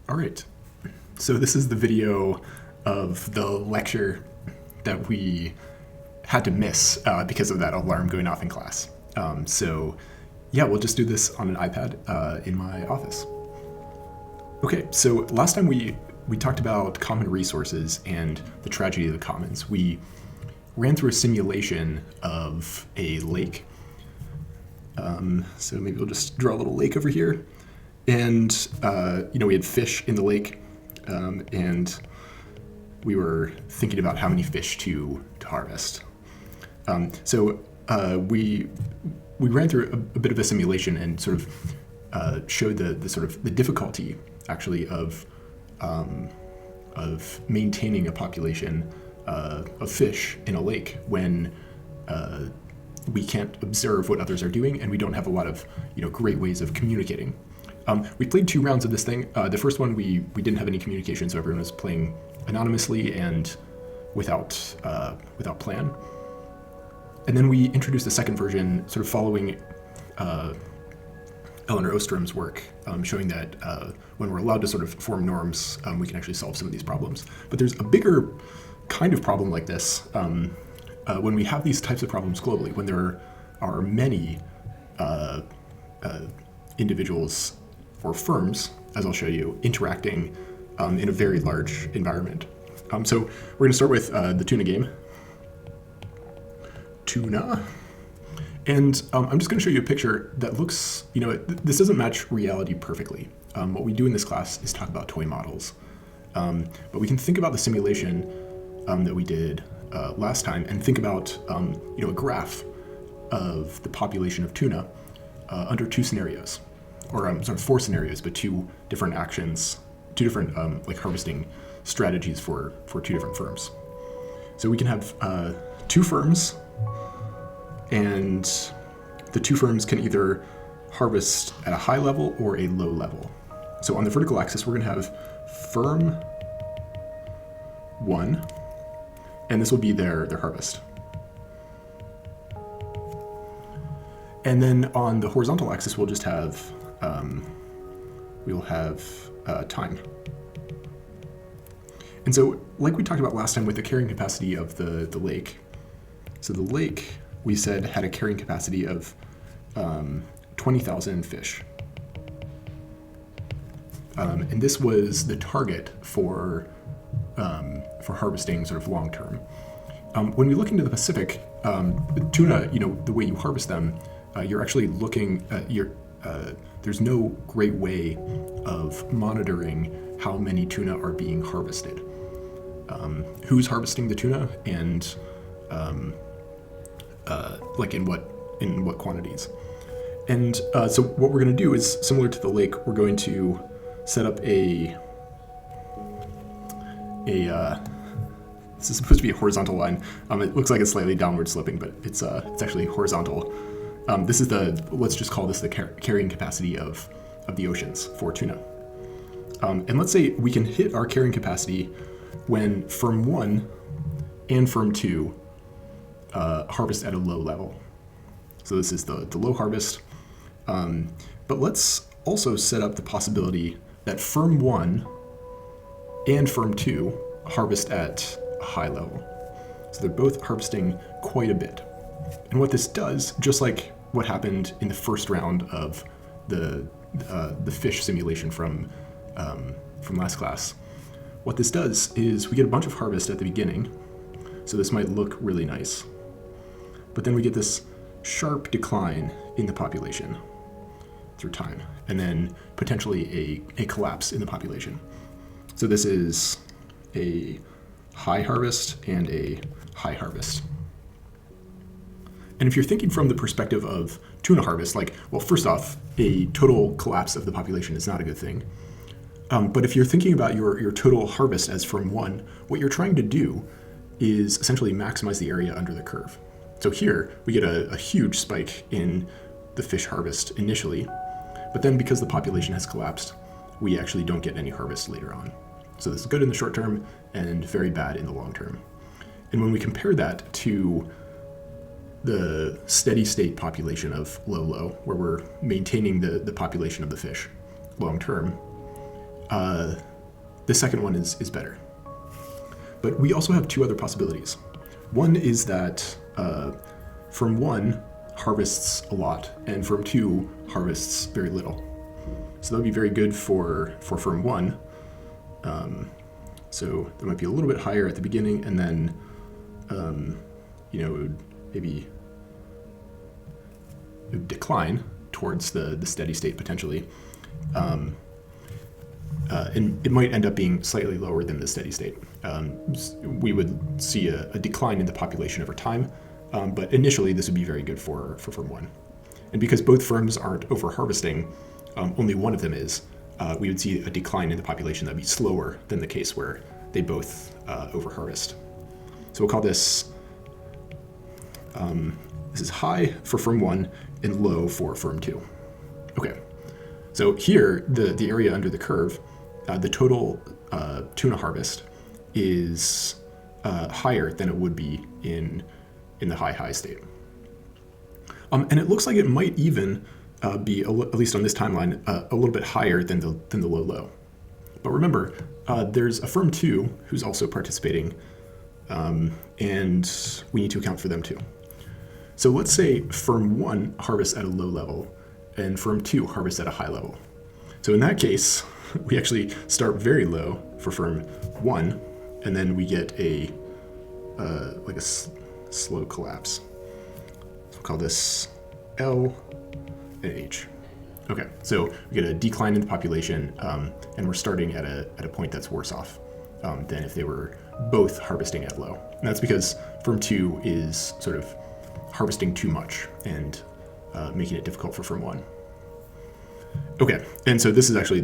All right, so this is the video of the lecture that we had to miss because of that alarm going off in class. So yeah, we'll just do this on an iPad in my office. Okay, so last time we talked about common resources and the tragedy of the commons. We ran through a simulation of a lake. So maybe we'll just draw a little lake over here. And, we had fish in the lake, and we were thinking about how many fish to harvest. So we ran through a bit of a simulation and sort of showed the difficulty, actually, of maintaining a population of fish in a lake when we can't observe what others are doing and we don't have a lot of great ways of communicating. We played 2 rounds of this thing. The first one we didn't have any communication, so everyone was playing anonymously and without plan. And then we introduced the second version, sort of following Elinor Ostrom's work, showing that when we're allowed to sort of form norms, we can actually solve some of these problems. But there's a bigger kind of problem like this when we have these types of problems globally, when there are many individuals or firms, as I'll show you, interacting in a very large environment. So we're going to start with the tuna game. Tuna. And I'm just going to show you a picture that looks, this doesn't match reality perfectly. What we do in this class is talk about toy models. But we can think about the simulation that we did last time and think about, a graph of the population of tuna under 2 scenarios, or sort of 4 scenarios, but 2 different actions, 2 different harvesting strategies for 2 different firms. So we can have 2 firms, and the 2 firms can either harvest at a high level or a low level. So on the vertical axis, we're going to have firm 1, and this will be their harvest. And then on the horizontal axis, we'll just have time. And so, like we talked about last time with the carrying capacity of the lake, so the lake, we said, had a carrying capacity of 20,000 fish. And this was the target for harvesting sort of long term. When we look into the Pacific, tuna, the way you harvest them, you're actually looking at there's no great way of monitoring how many tuna are being harvested. Who's harvesting the tuna, and in what quantities. And so what we're going to do is similar to the lake. We're going to set up this is supposed to be a horizontal line. It looks like it's slightly downward sloping, but it's actually horizontal. This is let's just call this the carrying capacity of the oceans for tuna. And let's say we can hit our carrying capacity when firm 1 and firm 2 harvest at a low level. So this is the low harvest. But let's also set up the possibility that firm 1 and firm 2 harvest at a high level. So they're both harvesting quite a bit. And what this does, just like what happened in the first round of the fish simulation from last class, what this does is we get a bunch of harvest at the beginning. So this might look really nice. But then we get this sharp decline in the population through time, and then potentially a collapse in the population. So this is a high harvest and a high harvest. And if you're thinking from the perspective of tuna harvest, first off, a total collapse of the population is not a good thing. But if you're thinking about your total harvest as firm 1, what you're trying to do is essentially maximize the area under the curve. So here, we get a huge spike in the fish harvest initially, but then because the population has collapsed, we actually don't get any harvest later on. So this is good in the short term and very bad in the long term. And when we compare that to the steady state population of low, where we're maintaining the population of the fish long term, the second one is better. But we also have two other possibilities. One is that firm 1 harvests a lot, and firm 2 harvests very little. So that would be very good for firm 1. So that might be a little bit higher at the beginning, and then it would maybe decline towards the steady state potentially. And it might end up being slightly lower than the steady state. We would see a decline in the population over time, but initially this would be very good for firm 1. And because both firms aren't over-harvesting, only one of them is, we would see a decline in the population that would be slower than the case where they both over-harvest. So we'll call this, this is high for firm 1 and low for firm 2. Okay, so here, the area under the curve, the total tuna harvest is higher than it would be in the high state. And it looks like it might even be, at least on this timeline, a little bit higher than the low. But remember, there's a firm 2 who's also participating, and we need to account for them too. So let's say firm 1 harvests at a low level, and firm 2 harvests at a high level. So in that case, we actually start very low for firm 1, and then we get a slow collapse. So we'll call this L and H. Okay, so we get a decline in the population, and we're starting at a point that's worse off than if they were both harvesting at low. And that's because firm 2 is sort of harvesting too much and making it difficult for firm 1. Okay, and so this is actually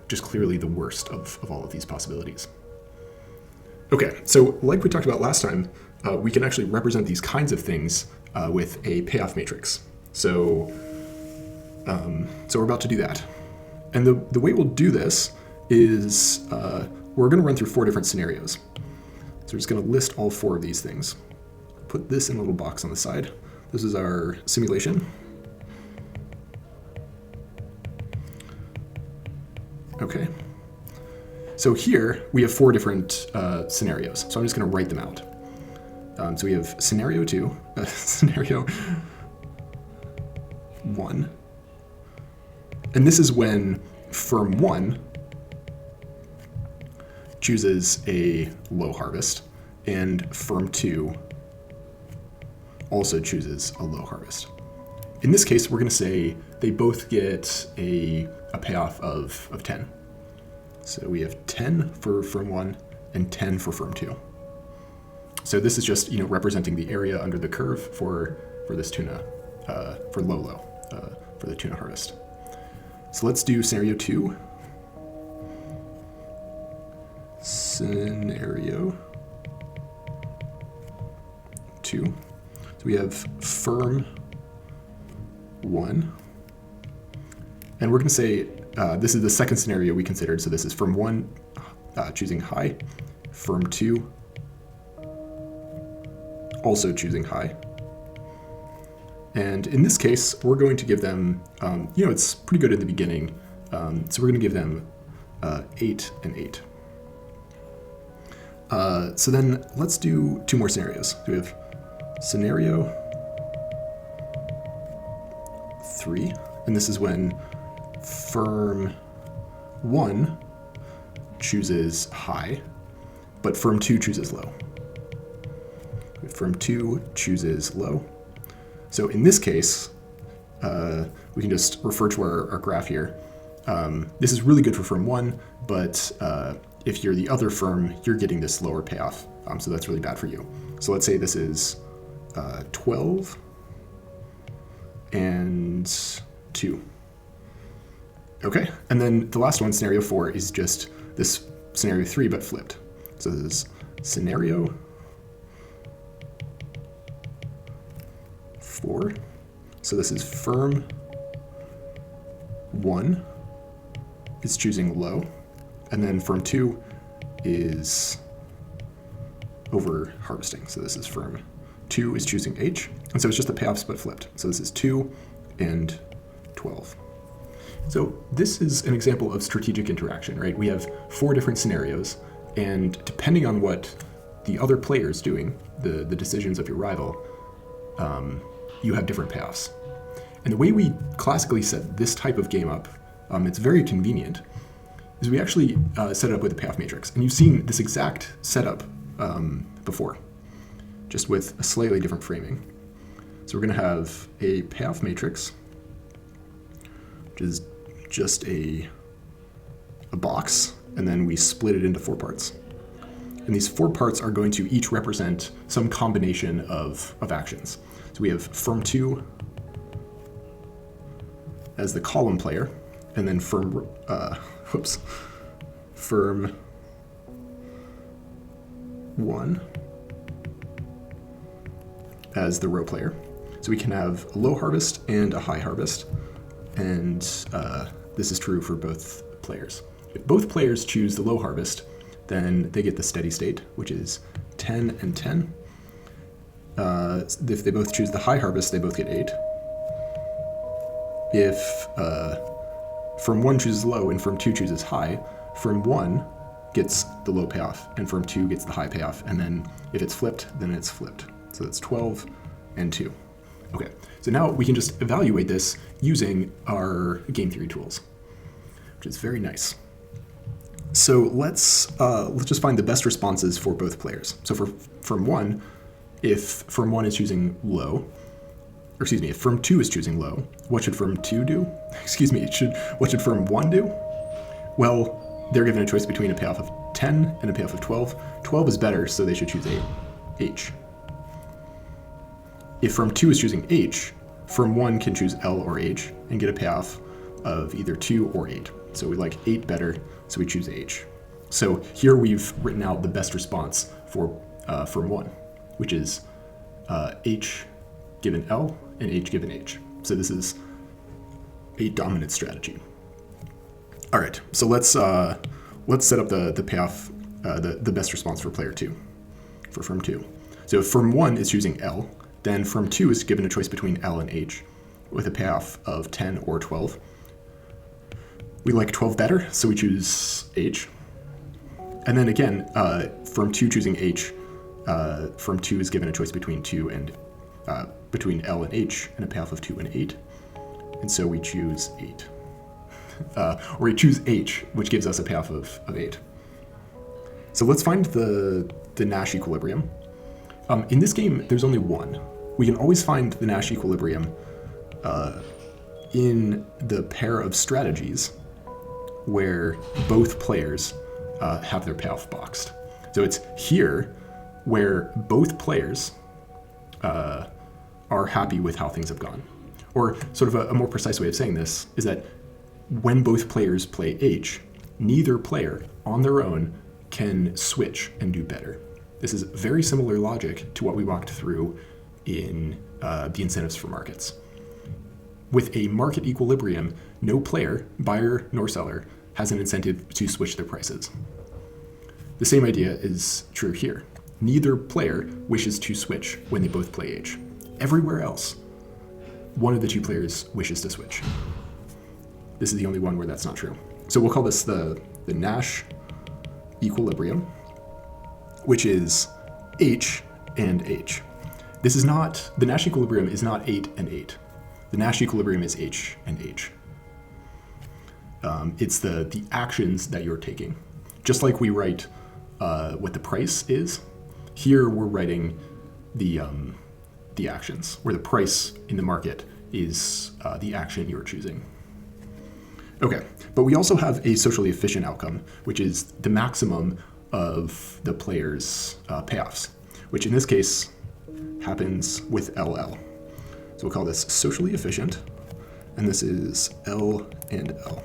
just clearly the worst of all of these possibilities. Okay, so like we talked about last time, we can actually represent these kinds of things with a payoff matrix. So we're about to do that. And the way we'll do this is we're going to run through 4 different scenarios. So we're just going to list all 4 of these things. Put this in a little box on the side. This is our simulation. Okay. So here we have 4 different scenarios. So I'm just going to write them out. So we have scenario 2, scenario 1. And this is when firm 1 chooses a low harvest, and firm 2 also chooses a low harvest. In this case, we're going to say they both get a payoff of 10. So we have 10 for firm 1 and 10 for firm 2. So this is just representing the area under the curve for this tuna, for low, for the tuna harvest. So let's do scenario 2. Scenario 2. So we have firm 1. And we're going to say this is the second scenario we considered. So this is firm 1 choosing high, firm 2 also choosing high. And in this case, we're going to give them, it's pretty good in the beginning. So we're going to give them 8 and 8. So then let's do 2 more scenarios. So we have scenario 3, and this is when firm 1 chooses high, but firm 2 chooses low. Firm 2 chooses low. So in this case, we can just refer to our graph here. This is really good for firm 1, but if you're the other firm, you're getting this lower payoff. So that's really bad for you. So let's say this is 12 and 2. Okay, and then the last one, scenario 4, is just this scenario 3, but flipped. So this is scenario 4. So this is firm 1 is choosing low, and then firm 2 is over harvesting. So this is firm 2 is choosing H, and so it's just the payoff split flipped. So this is 2 and 12. So this is an example of strategic interaction, right? We have 4 different scenarios, and depending on what the other player is doing, the decisions of your rival, you have different payoffs. And the way we classically set this type of game up, it's very convenient, is we actually set it up with a payoff matrix. And you've seen this exact setup before, just with a slightly different framing. So we're going to have a payoff matrix, which is just a box, and then we split it into 4 parts. And these 4 parts are going to each represent some combination of actions. So we have firm 2 as the column player, and then firm 1 as the row player. So we can have a low harvest and a high harvest, and this is true for both players. If both players choose the low harvest, then they get the steady state, which is 10 and 10. If they both choose the high harvest, they both get 8. If firm 1 chooses low and firm 2 chooses high, firm 1 gets the low payoff and firm 2 gets the high payoff, and then if it's flipped, then it's flipped. So that's 12 and 2. Okay, so now we can just evaluate this using our game theory tools, which is very nice. So let's just find the best responses for both players. So for firm 1, if firm 1 is choosing low, or excuse me, if firm 2 is choosing low, what should firm 2 do? Excuse me, what should firm 1 do? Well, they're given a choice between a payoff of 10 and a payoff of 12. 12 is better, so they should choose H. If firm 2 is choosing H, firm 1 can choose L or H and get a payoff of either 2 or 8. So we like 8 better, so we choose H. So here we've written out the best response for firm 1, which is H given L and H given H. So this is a dominant strategy. All right, so let's set up the payoff, the best response for player 2, for firm 2. So if firm 1 is choosing L, then firm 2 is given a choice between L and H with a payoff of 10 or 12. We like 12 better, so we choose H. And then again, firm 2 choosing H, firm 2 is given a choice between between L and H and a payoff of 2 and 8. And so we choose 8. Or we choose H, which gives us a payoff of 8. So let's find the Nash equilibrium. In this game, there's only one. We can always find the Nash equilibrium in the pair of strategies where both players have their payoff boxed. So it's here where both players are happy with how things have gone. Or sort of a more precise way of saying this is that when both players play H, neither player on their own can switch and do better. This is very similar logic to what we walked through in the incentives for markets. With a market equilibrium, no player, buyer nor seller, has an incentive to switch their prices. The same idea is true here. Neither player wishes to switch when they both play H. Everywhere else, one of the two players wishes to switch. This is the only one where that's not true. So we'll call this the Nash equilibrium, which is H and H. This is not, the Nash equilibrium is not 8 and 8. The Nash equilibrium is H and H. It's the actions that you're taking. Just like we write what the price is, here we're writing the actions, where the price in the market is the action you're choosing. Okay, but we also have a socially efficient outcome, which is the maximum of the player's payoffs, which in this case happens with LL. So we'll call this socially efficient, and this is L and L.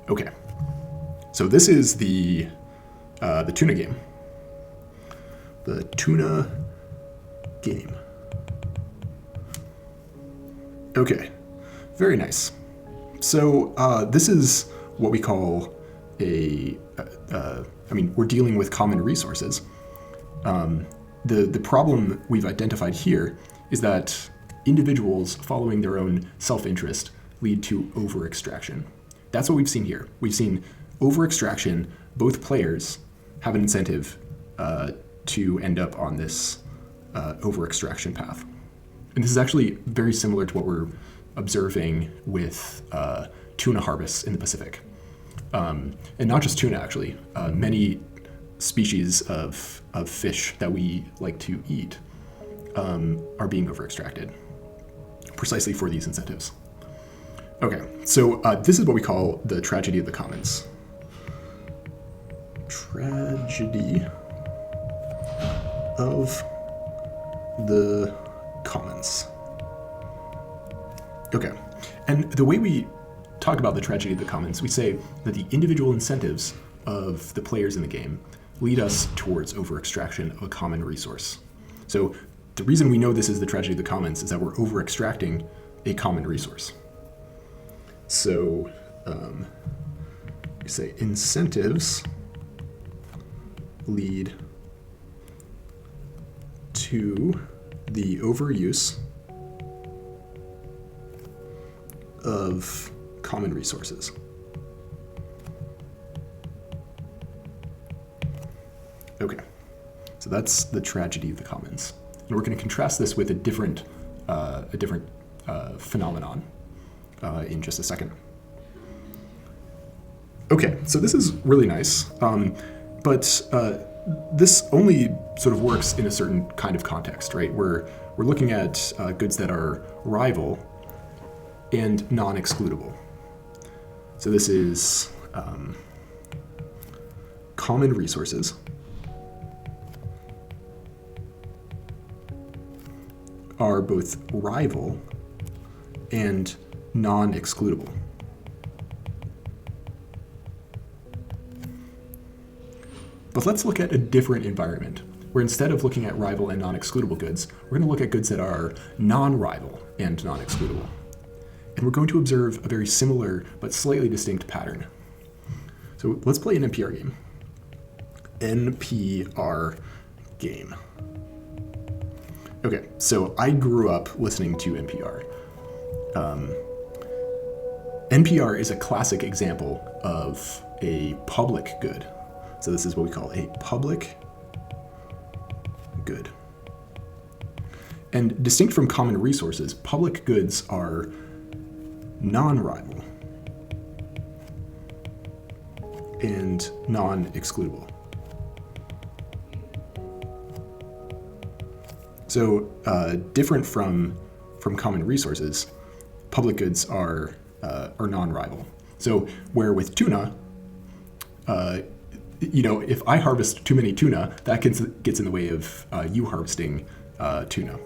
Okay, so this is the tuna game. The tuna game. Okay, very nice. So this is what we call we're dealing with common resources. The problem we've identified here is that individuals following their own self-interest lead to overextraction. That's what we've seen here. We've seen overextraction. Both players have an incentive to end up on this overextraction path. And this is actually very similar to what we're observing with tuna harvests in the Pacific. And not just tuna, actually. Many species of fish that we like to eat are being overextracted precisely for these incentives. Okay, so this is what we call the tragedy of the commons. Tragedy of the commons. Okay, and the way we talk about the tragedy of the commons, we say that the individual incentives of the players in the game lead us towards overextraction of a common resource. So the reason we know this is the tragedy of the commons is that we're overextracting a common resource. So we say incentives lead to the overuse of common resources. Okay, so that's the tragedy of the commons. And we're going to contrast this with a different phenomenon in just a second. Okay, so this is really nice, but this only sort of works in a certain kind of context, right? We're looking at goods that are rival and non-excludable. So this is common resources are both rival and non-excludable. But let's look at a different environment, where instead of looking at rival and non-excludable goods, we're going to look at goods that are non-rival and non-excludable. And we're going to observe a very similar but slightly distinct pattern. So let's play an NPR game. NPR game. Okay, so I grew up listening to NPR. NPR is a classic example of a public good. So this is what we call a public good. And distinct from common resources, public goods are non-rival and non-excludable. So different from common resources, public goods are non-rival. So where with tuna, if I harvest too many tuna, that gets in the way of you harvesting tuna.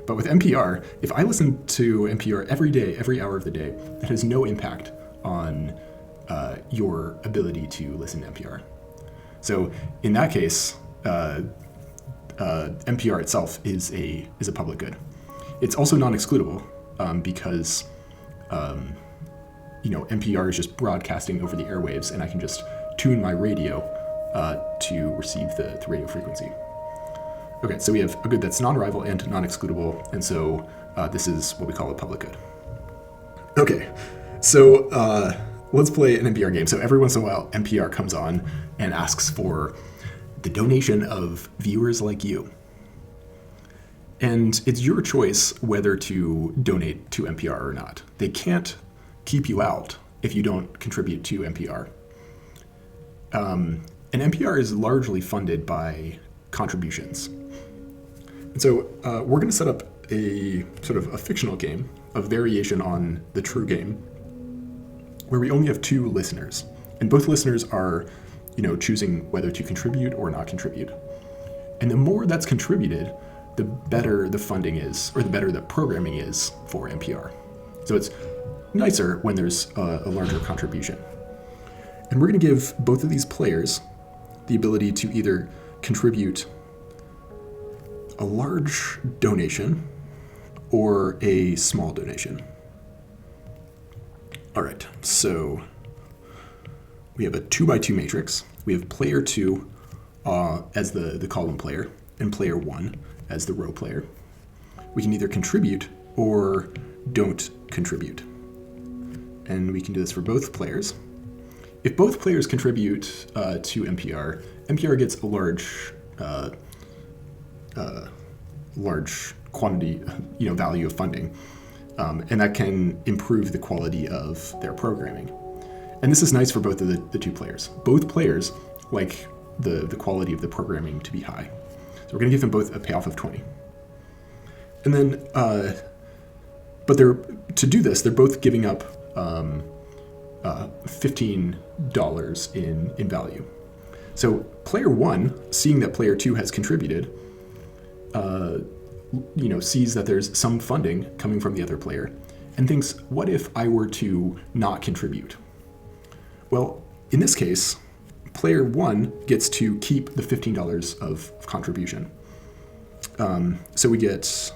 But with NPR, if I listen to NPR every day, every hour of the day, that has no impact on your ability to listen to NPR. So in that case, NPR itself is a public good. It's also non-excludable because NPR is just broadcasting over the airwaves, and I can just tune my radio to receive the radio frequency. Okay, so we have a good that's non-rival and non-excludable, and so this is what we call a public good. Okay, so let's play an NPR game. So every once in a while, NPR comes on and asks for the donation of viewers like you. And it's your choice whether to donate to NPR or not. They can't keep you out if you don't contribute to NPR. And NPR is largely funded by contributions. And so we're going to set up a sort of a fictional game, a variation on the true game, where we only have two listeners. And both listeners are, choosing whether to contribute or not contribute. And the more that's contributed, the better the funding is, or the better the programming is for NPR. So it's nicer when there's a larger contribution. And we're going to give both of these players the ability to either contribute a large donation or a small donation. All right, so we have a 2x2 matrix. We have player 2 as the column player and player 1 as the row player. We can either contribute or don't contribute. And we can do this for both players. If both players contribute to MPR, MPR gets a large quantity, value of funding, and that can improve the quality of their programming. And this is nice for both of the two players. Both players like the quality of the programming to be high. So we're going to give them both a payoff of 20. And then, but to do this, they're both giving up $15 in value. So player one, seeing that player two has contributed, sees that there's some funding coming from the other player and thinks, what if I were to not contribute? Well, in this case, player one gets to keep the $15 of contribution. So we get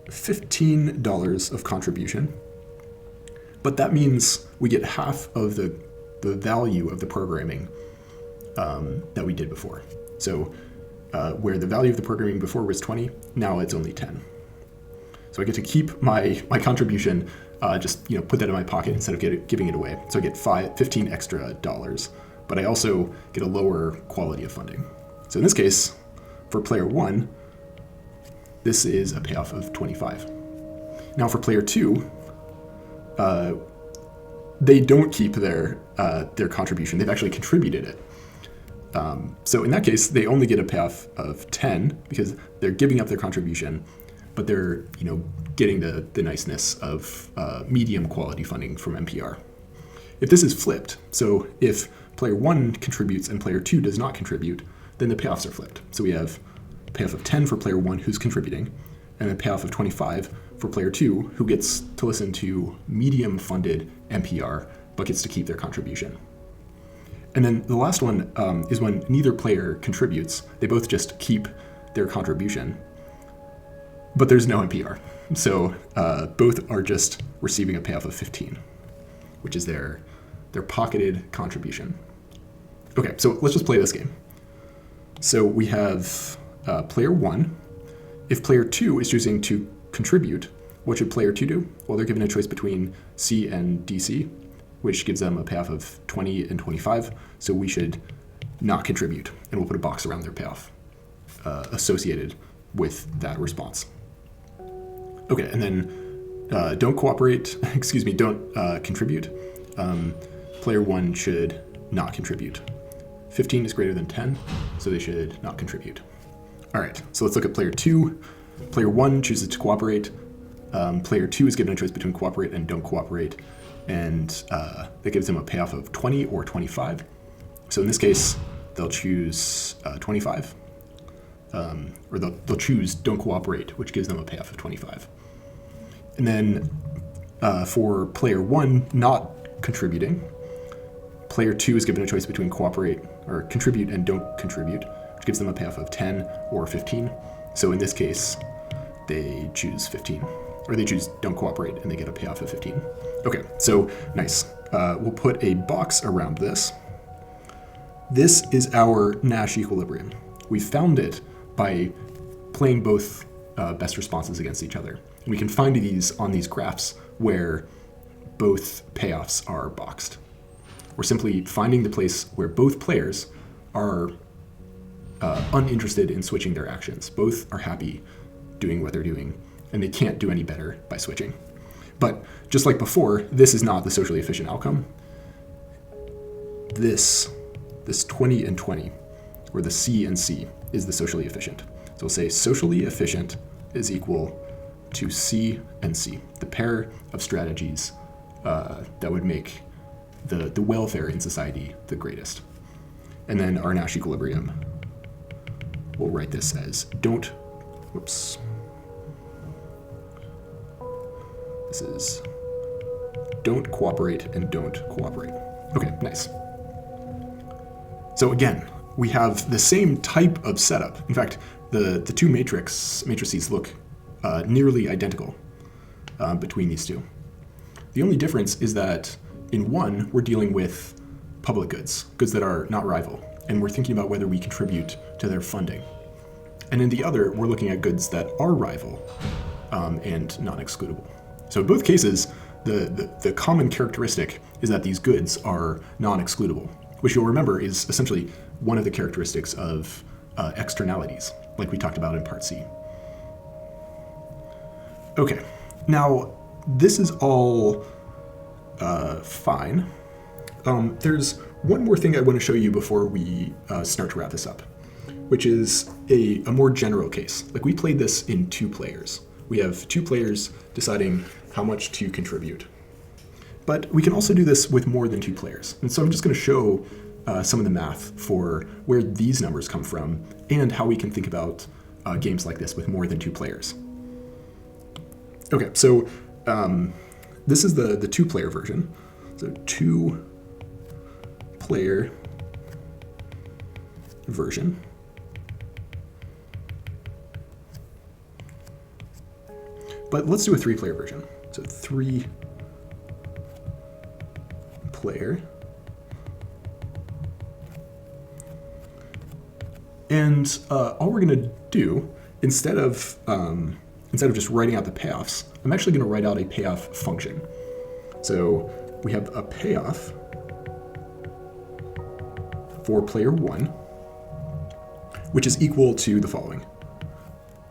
$15 of contribution, but that means we get half of the value of the programming that we did before. So where the value of the programming before was 20, now it's only 10. So I get to keep my contribution, just put that in my pocket instead of giving it away. So I get 15 extra dollars, but I also get a lower quality of funding. So in this case, for player one, this is a payoff of 25. Now for player two, they don't keep their contribution. They've actually contributed it. So in that case, they only get a payoff of 10 because they're giving up their contribution, but they're getting the niceness of medium quality funding from MPR. If this is flipped, so if player one contributes and player two does not contribute, then the payoffs are flipped. So we have a payoff of 10 for player one who's contributing, and a payoff of 25 for player two who gets to listen to medium funded MPR but gets to keep their contribution. And then the last one is when neither player contributes. They both just keep their contribution, but there's no MPR. So both are just receiving a payoff of 15, which is their pocketed contribution. Okay, so let's just play this game. So we have player one. If player two is choosing to contribute, what should player two do? Well, they're given a choice between C and DC, which gives them a payoff of 20 and 25. So we should not contribute, and we'll put a box around their payoff associated with that response. Okay, and then don't cooperate, don't contribute. Player one should not contribute. 15 is greater than 10, so they should not contribute. All right, so let's look at player two. Player one chooses to cooperate. Player two is given a choice between cooperate and don't cooperate, and that gives them a payoff of 20 or 25. So in this case, they'll choose 25, or they'll choose don't cooperate, which gives them a payoff of 25. And then for player one not contributing, player two is given a choice between cooperate or contribute and don't contribute, which gives them a payoff of 10 or 15. So in this case, they choose 15, or they choose don't cooperate and they get a payoff of 15. Okay, so nice. We'll put a box around this. This is our Nash equilibrium. We found it by playing both best responses against each other. And we can find these on these graphs where both payoffs are boxed. We're simply finding the place where both players are uninterested in switching their actions. Both are happy doing what they're doing, and they can't do any better by switching. But just like before, this is not the socially efficient outcome. This 20 and 20, or the C and C, is the socially efficient. So we'll say socially efficient is equal to C and C, the pair of strategies that would make the welfare in society the greatest. And then our Nash equilibrium, we'll write this as this is don't cooperate and don't cooperate. Okay, nice. So again, we have the same type of setup. In fact, the two matrices look nearly identical between these two. The only difference is that in one, we're dealing with public goods that are not rival, and we're thinking about whether we contribute to their funding. And in the other, we're looking at goods that are rival, and non-excludable. So in both cases, the common characteristic is that these goods are non-excludable, which you'll remember is essentially one of the characteristics of externalities, like we talked about in Part C. Okay, now this is all fine. There's one more thing I want to show you before we start to wrap this up, which is a more general case. Like, we played this in 2 players. We have 2 players deciding how much to contribute. But we can also do this with more than 2 players. And so I'm just going to show some of the math for where these numbers come from and how we can think about games like this with more than 2 players. Okay, so this is the 2-player version. So 2-player version. But let's do a 3-player version. So 3-player. And all we're going to do, instead of just writing out the payoffs, I'm actually going to write out a payoff function. So we have a payoff for player 1, which is equal to the following.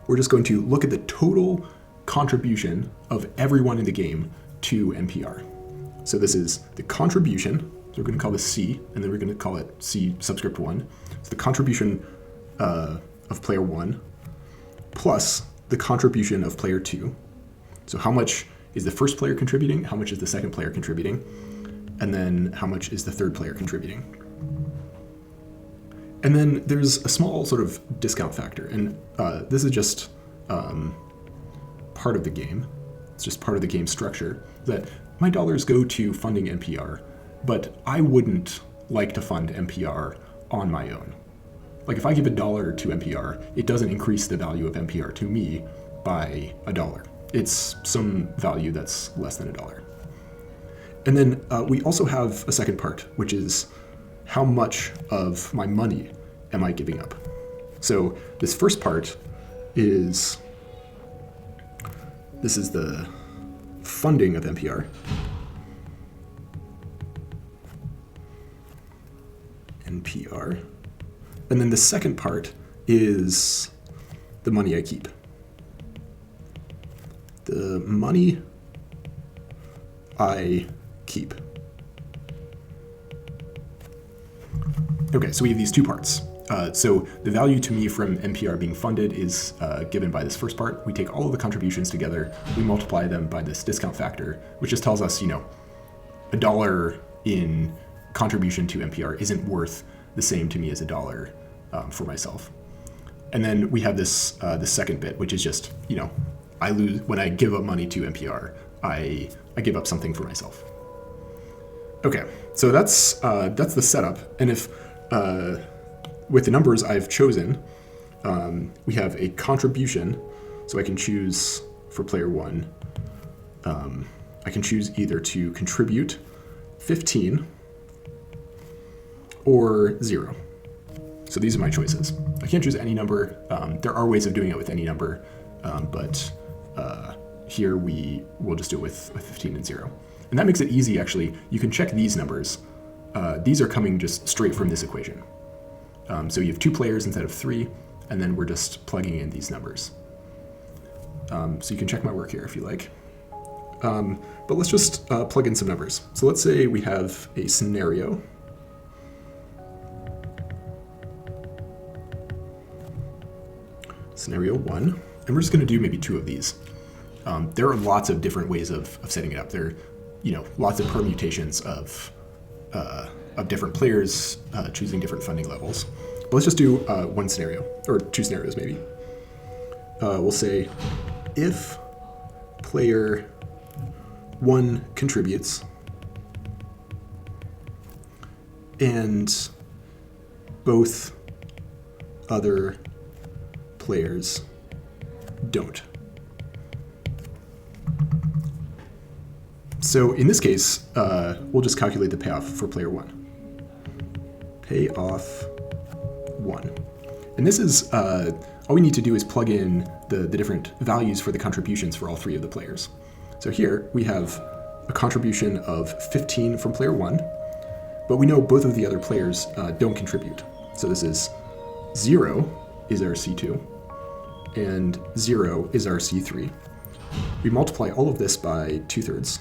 We're just going to look at the total contribution of everyone in the game to NPR. So this is the contribution, so we're going to call this C, and then we're going to call it C subscript 1. So the contribution of player 1 plus the contribution of player 2. So how much is the first player contributing, how much is the second player contributing, and then how much is the third player contributing. And then there's a small sort of discount factor, and this is just part of the game. It's just part of the game structure, that my dollars go to funding NPR, but I wouldn't like to fund NPR on my own. Like, if I give $1 to NPR, it doesn't increase the value of NPR to me by $1. It's some value that's less than $1. And then we also have a second part, which is how much of my money am I giving up? So this first part is, this is the funding of NPR. NPR. And then the second part is the money I keep. The money I keep. Okay, so we have these 2 parts. So the value to me from NPR being funded is given by this first part. We take all of the contributions together, we multiply them by this discount factor, which just tells us, $1 in contribution to NPR isn't worth the same to me as $1 for myself. And then we have this second bit, which is just, I lose when I give up money to NPR. I give up something for myself. Okay, so that's the setup. And if with the numbers I've chosen, we have a contribution. So I can choose for player 1. I can choose either to contribute 15 or 0. So these are my choices. I can't choose any number. There are ways of doing it with any number, but here we'll just do it with 15 and 0. And that makes it easy, actually. You can check these numbers. These are coming just straight from this equation. So you have 2 players instead of 3, and then we're just plugging in these numbers. So you can check my work here if you like. But let's just plug in some numbers. So let's say we have a scenario. Scenario 1, and we're just going to do maybe 2 of these. There are lots of different ways of setting it up. There are, lots of permutations of different players choosing different funding levels. But let's just do 1 scenario, or 2 scenarios maybe. We'll say if player 1 contributes and both other players don't. So in this case, we'll just calculate the payoff for player 1. Payoff 1. And this is, all we need to do is plug in the different values for the contributions for all three of the players. So here we have a contribution of 15 from player 1, but we know both of the other players don't contribute. So this is 0 is our C2, and 0 is our C3. We multiply all of this by 2/3,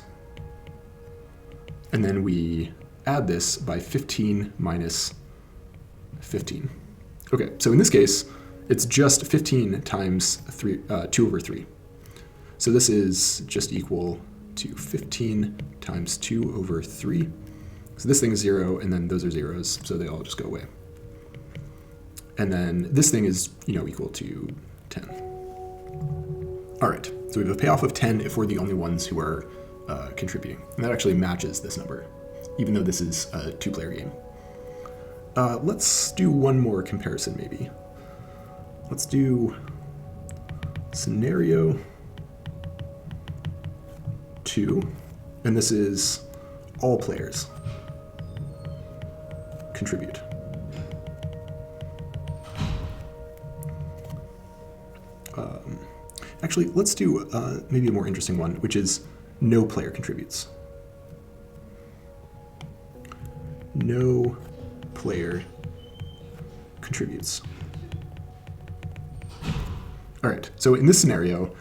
and then we add this by 15 minus 15. Okay, so in this case, it's just 15 times 2 over 3. So this is just equal to 15 times 2 over 3. So this thing is 0, and then those are zeros, so they all just go away. And then this thing is, equal to 10. All right, so we have a payoff of 10 if we're the only ones who are contributing. And that actually matches this number, even though this is a 2-player game. Let's do one more comparison, maybe. Let's do scenario 2, and this is all players contribute. Actually, let's do maybe a more interesting one, which is no player contributes. No player contributes. All right, so in this scenario,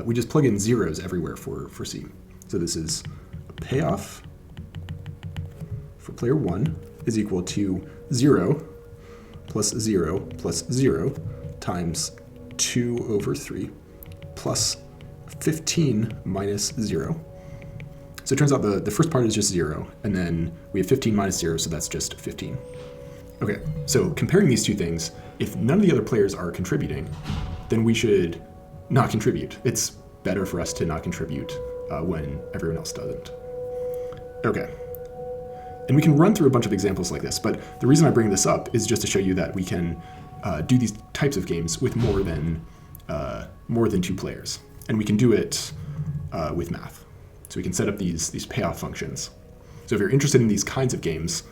we just plug in zeros everywhere for C. So this is a payoff for player 1 is equal to 0 plus 0 plus 0 times 2 over 3 plus 15 minus 0. So it turns out the first part is just 0, and then we have 15 minus 0, so that's just 15. Okay, so comparing these two things, if none of the other players are contributing, then we should not contribute. It's better for us to not contribute when everyone else doesn't. Okay. And we can run through a bunch of examples like this, but the reason I bring this up is just to show you that we can do these types of games with more than 2 players. And we can do it with math. So we can set up these payoff functions. So if you're interested in these kinds of games,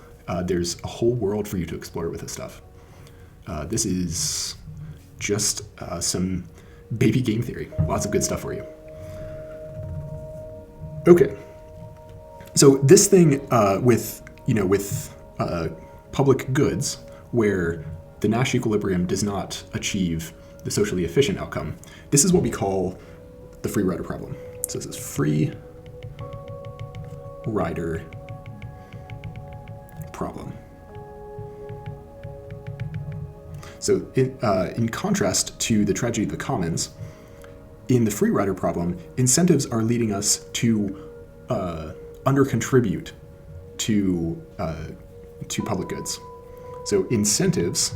there's a whole world for you to explore with this stuff. This is just some baby game theory. Lots of good stuff for you. Okay. So this thing with public goods, where the Nash equilibrium does not achieve the socially efficient outcome, this is what we call the free rider problem. So this is free rider problem. So in contrast to the tragedy of the commons, in the free rider problem, incentives are leading us to under-contribute to public goods. So incentives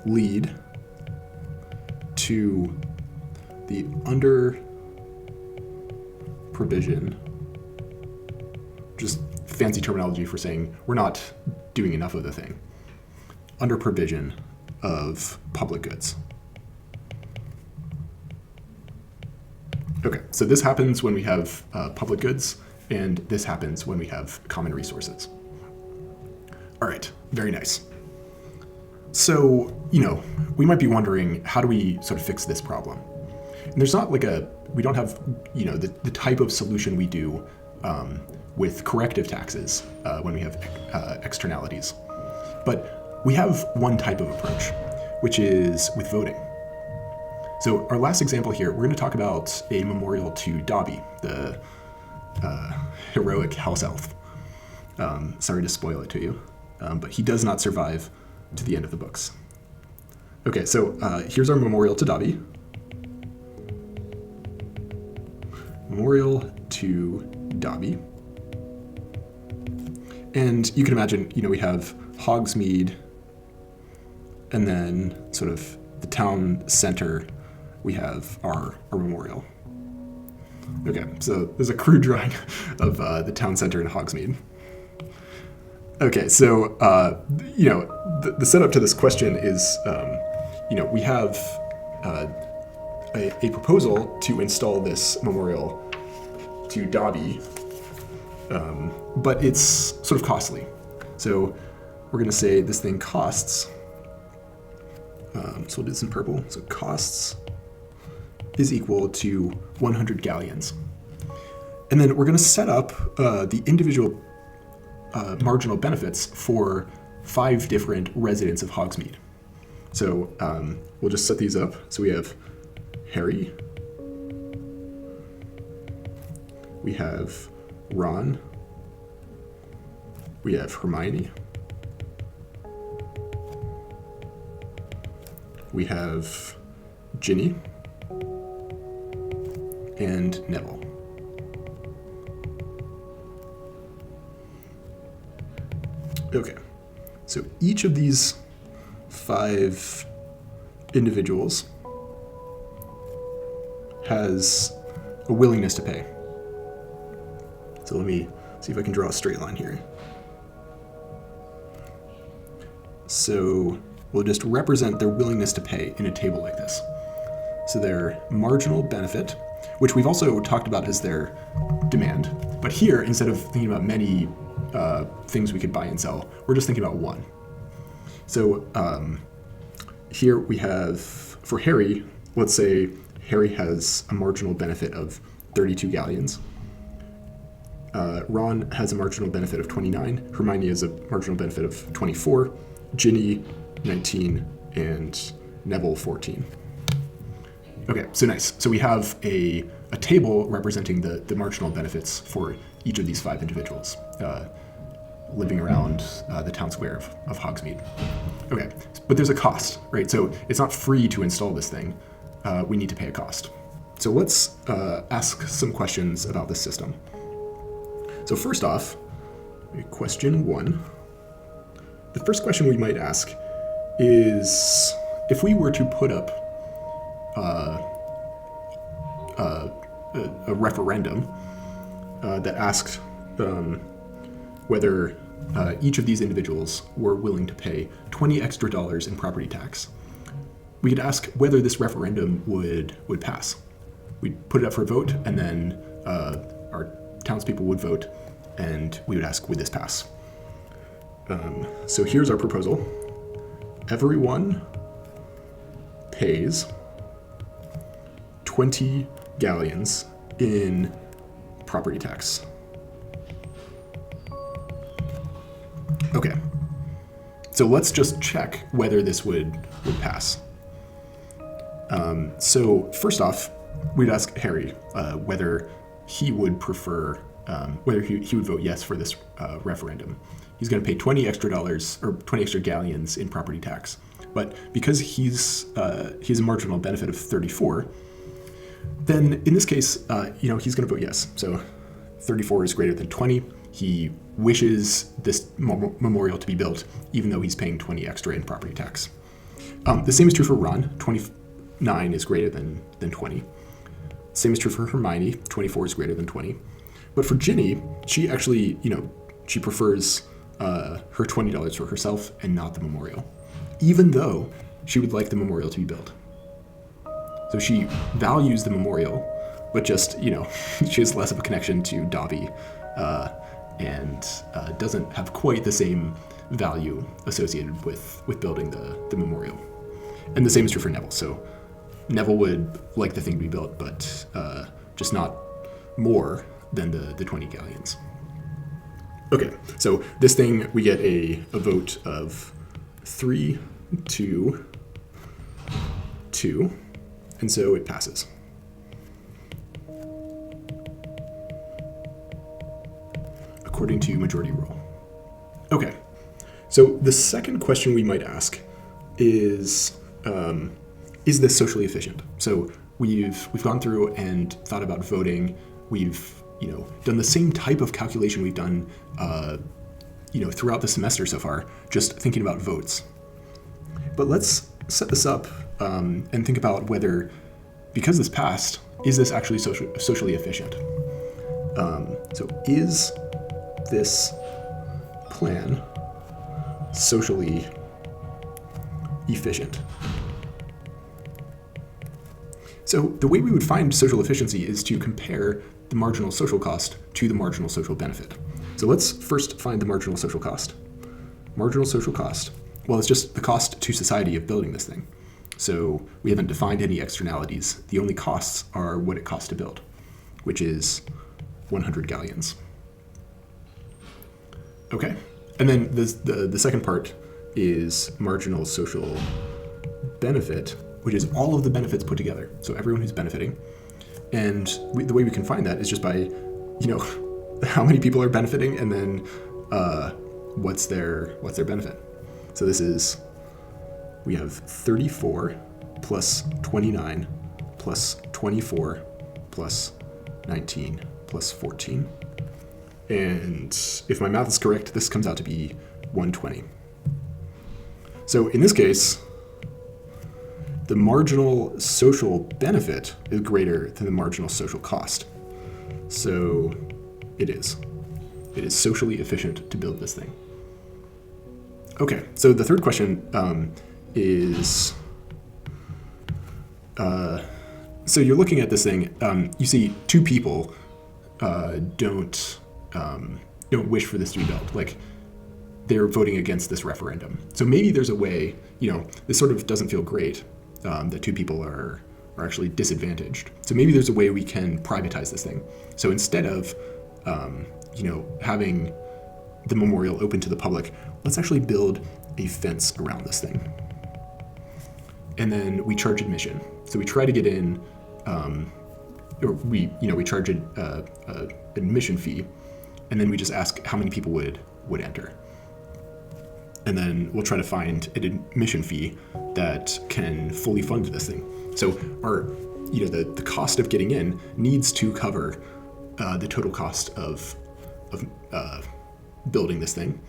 lead to the under-provision, just fancy terminology for saying we're not doing enough of the thing, under-provision of public goods. Okay, so this happens when we have public goods, and this happens when we have common resources. All right, very nice. So, we might be wondering, how do we sort of fix this problem? And there's not we don't have, the type of solution we do with corrective taxes when we have externalities. But we have one type of approach, which is with voting. So our last example here, we're going to talk about a memorial to Dobby, the heroic house elf. Sorry to spoil it to you, but he does not survive to the end of the books. Okay, so here's our memorial to Dobby. Memorial to Dobby. And you can imagine, we have Hogsmeade, and then sort of the town center, we have our memorial. Okay, so there's a crude drawing of the town center in Hogsmeade. Okay, so, the setup to this question is, we have a proposal to install this memorial to Dobby, but it's sort of costly. So we're going to say this thing costs, so we'll do this in purple, so costs is equal to 100 galleons. And then we're going to set up the individual marginal benefits for 5 different residents of Hogsmeade. So we'll just set these up. So we have Harry, we have Ron, we have Hermione, we have Ginny, and Neville. Okay, so each of these 5 individuals has a willingness to pay. So let me see if I can draw a straight line here. So we'll just represent their willingness to pay in a table like this. So their marginal benefit, which we've also talked about as their demand, but here, instead of thinking about many things we could buy and sell, we're just thinking about one. So here we have, for Harry, let's say Harry has a marginal benefit of 32 galleons. Ron has a marginal benefit of 29. Hermione has a marginal benefit of 24. Ginny, 19. And Neville, 14. Okay, so nice. So we have a table representing the marginal benefits for each of these 5 individuals living around the town square of Hogsmeade. Okay, but there's a cost, right? So it's not free to install this thing. We need to pay a cost. So let's ask some questions about this system. So first off, question 1. The first question we might ask is, if we were to put up a referendum that asked whether each of these individuals were willing to pay $20 extra in property tax, we could ask whether this referendum would pass. We'd put it up for a vote, and then our townspeople would vote, and we would ask, would this pass? So here's our proposal. Everyone pays 20 galleons in property tax. Okay, so let's just check whether this would pass. So first off, we'd ask Harry whether he would prefer, whether he would vote yes for this referendum. He's going to pay $20 extra or 20 extra galleons in property tax, but because he's a marginal benefit of 34, then in this case, he's going to vote yes. So 34 is greater than 20. He wishes this memorial to be built, even though he's paying 20 extra in property tax. The same is true for Ron. 29 is greater than 20. Same is true for Hermione. 24 is greater than 20. But for Ginny, she actually, she prefers her $20 for herself and not the memorial, even though she would like the memorial to be built. So she values the memorial, but just, she has less of a connection to Dobby and doesn't have quite the same value associated with building the memorial. And the same is true for Neville. So Neville would like the thing to be built, but just not more than the 20 galleons. Okay, so this thing, we get a vote of 3 to 2, and so it passes. According to majority rule. Okay, so the second question we might ask is this socially efficient? So we've gone through and thought about voting. We've done the same type of calculation we've done throughout the semester so far, just thinking about votes. But let's set this up and think about whether, because this passed, is this actually socially efficient? So is this plan socially efficient? So the way we would find social efficiency is to compare the marginal social cost to the marginal social benefit. So let's first find the marginal social cost. Marginal social cost. Well, it's just the cost to society of building this thing. So we haven't defined any externalities. The only costs are what it costs to build, which is 100 galleons. Okay, and then the second part is marginal social benefit, which is all of the benefits put together. So everyone who's benefiting. And the way we can find that is just by, how many people are benefiting, and then what's their benefit. So this is, we have 34 plus 29 plus 24 plus 19 plus 14. And if my math is correct, this comes out to be 120. So in this case, the marginal social benefit is greater than the marginal social cost. So it is. It is socially efficient to build this thing. Okay, so the third question is, so you're looking at this thing, you see two people don't wish for this to be built. Like, they're voting against this referendum. So maybe there's a way, this sort of doesn't feel great, that two people are actually disadvantaged. So maybe there's a way we can privatize this thing. So instead of, having the memorial open to the public, let's actually build a fence around this thing. And then we charge admission. So we try to get in, or we charge an admission fee, and then we just ask how many people would enter. And then we'll try to find an admission fee that can fully fund this thing. So our, the cost of getting in needs to cover the total cost of building this thing.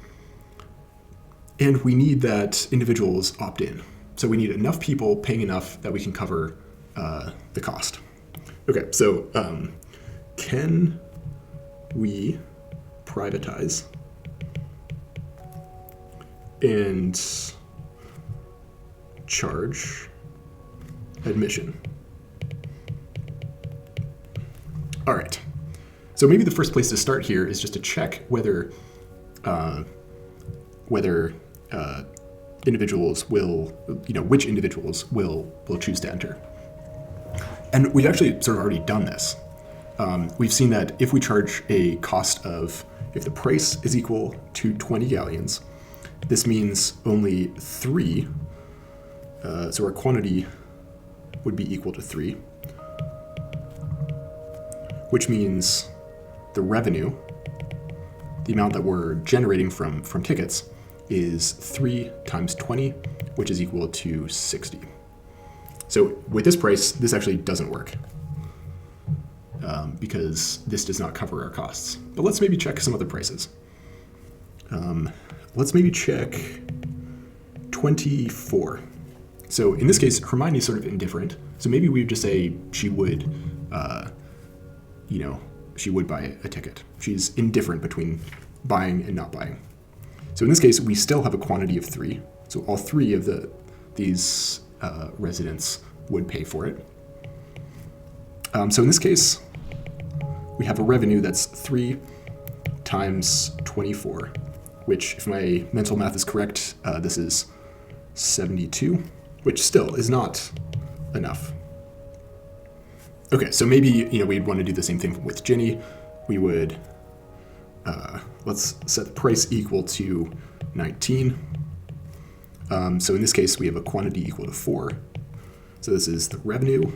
And we need that individuals opt in. So we need enough people paying enough that we can cover the cost. Okay, so can we privatize and charge admission? All right. So maybe the first place to start here is just to check whether individuals will, which individuals will choose to enter. And we've actually sort of already done this. We've seen that if we charge a cost of, if the price is equal to 20 galleons, this means only 3, so our quantity would be equal to 3, which means the revenue, the amount that we're generating from tickets, is 3 times 20, which is equal to 60. So with this price, this actually doesn't work because this does not cover our costs. But let's maybe check some other prices. Let's maybe check 24. So in this case, Hermione's sort of indifferent. So maybe we would just say she would, she would buy a ticket. She's indifferent between buying and not buying. So in this case, we still have a quantity of 3. So all 3 of these residents would pay for it. So in this case, we have a revenue that's 3 times 24, which, if my mental math is correct, this is 72, which still is not enough. Okay, so maybe we'd want to do the same thing with Ginny. We would let's set the price equal to 19. So in this case, we have a quantity equal to 4. So this is the revenue.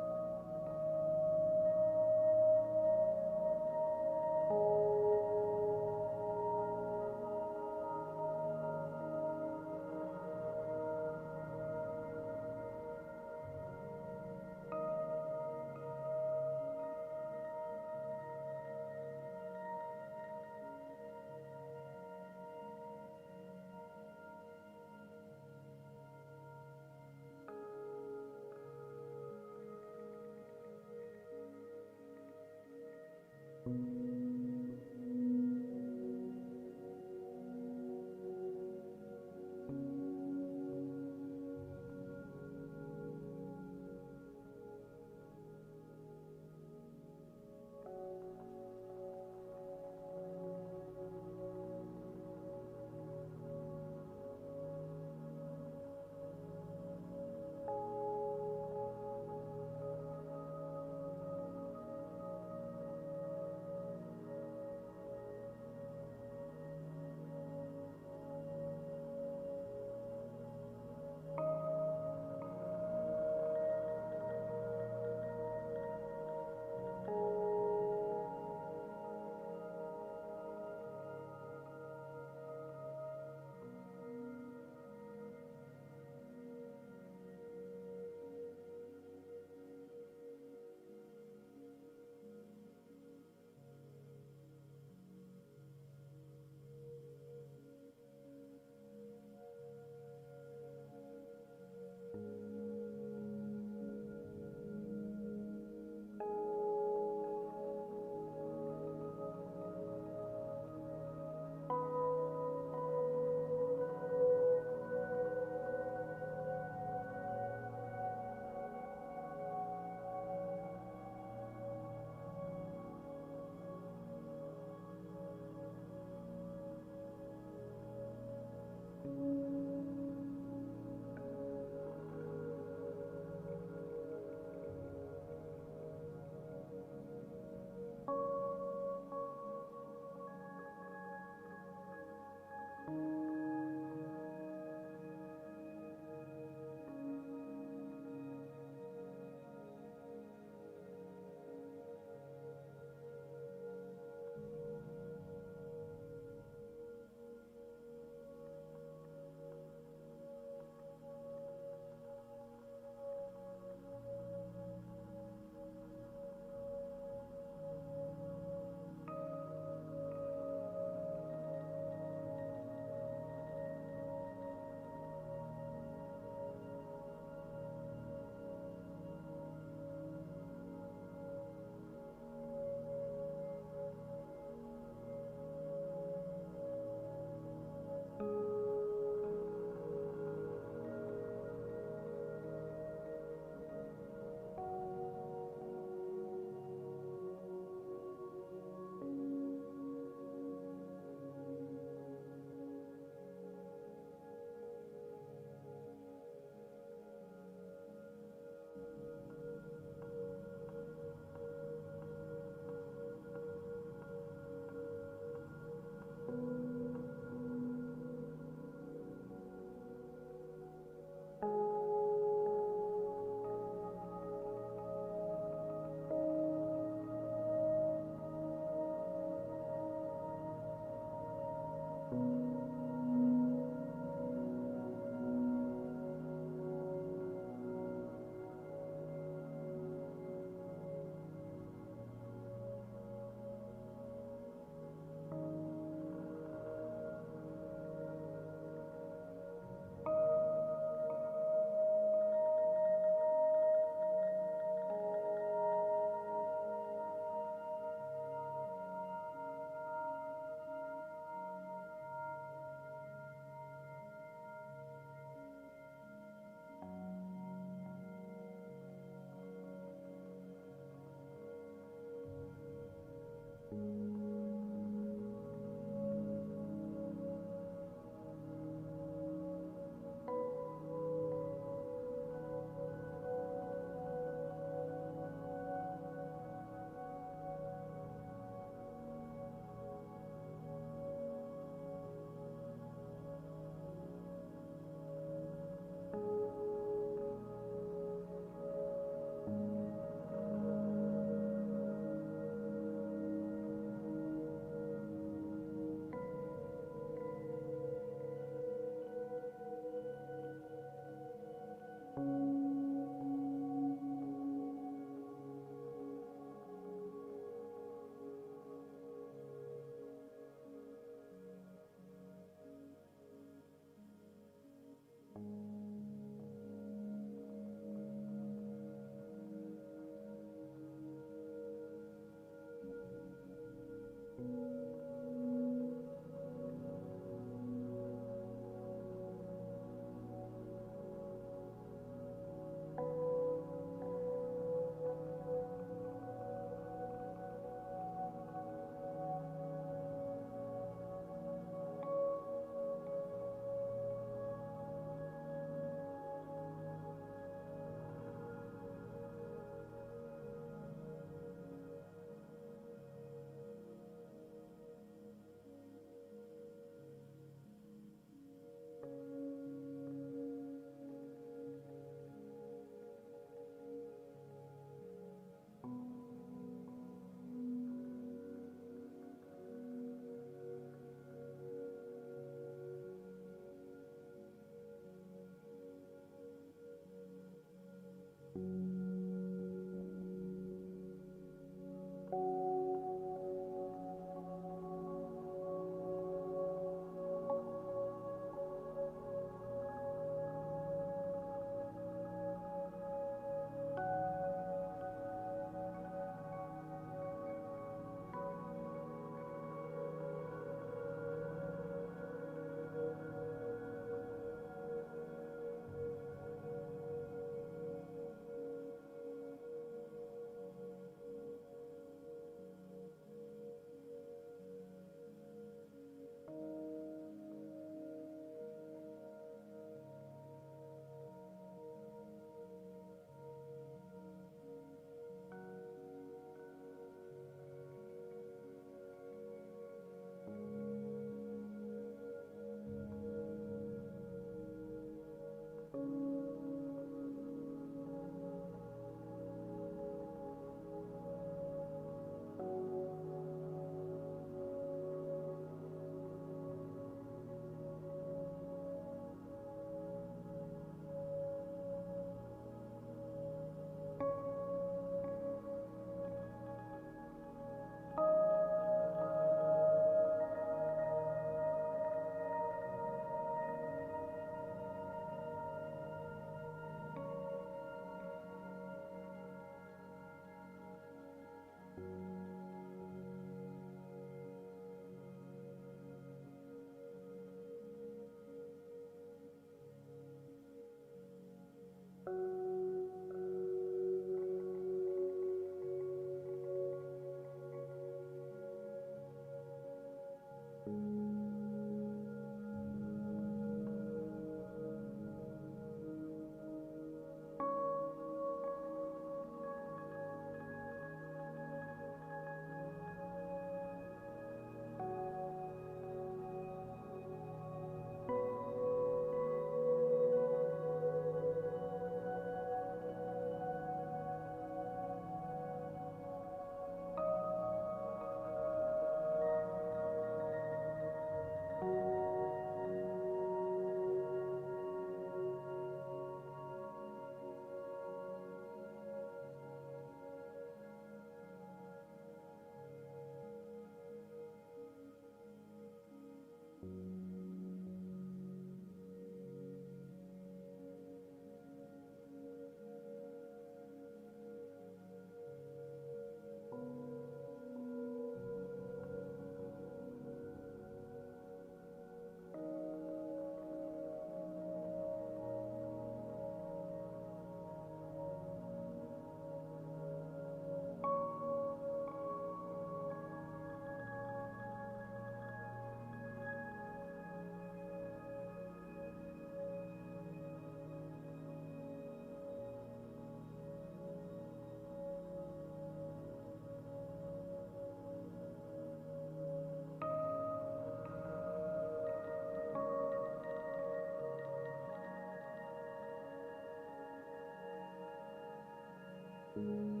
you.